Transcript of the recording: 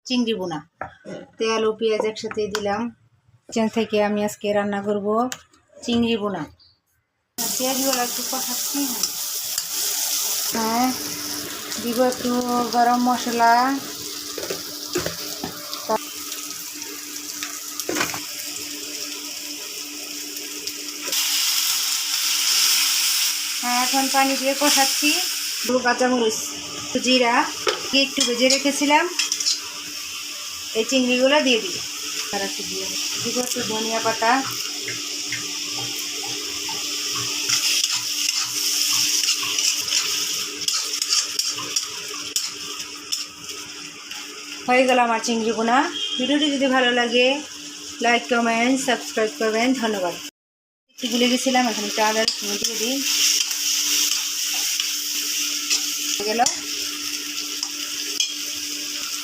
চিংড়ি বোনা। তেল ও পেঁয়াজ একসাথে দিলাম। কিচেন থেকে আমি আজকে রান্না করব চিংড়ি বোনা। পেঁয়াজগুলো একটু কষাচ্ছি। হ্যাঁ, দিব একটু গরম মশলা। হ্যাঁ, এখন পানি দিয়ে কষাচ্ছি। দু কাঁচামরিচ, জিরা একটু ভেজে রেখেছিলাম, এই চিংড়িগুলো দিয়ে দিই। আর একটু দিয়ে দিব একটু ধনিয়া পাতা। হয়ে গেল আমার চিংড়ি বোনা। ভিডিওটি যদি ভালো লাগে লাইক, কমেন্ট, সাবস্ক্রাইব করবেন। ধন্যবাদ। ভুলে গেছিলাম, এখন একটু আদা রসুন দিয়ে দিই। হয়ে গেল।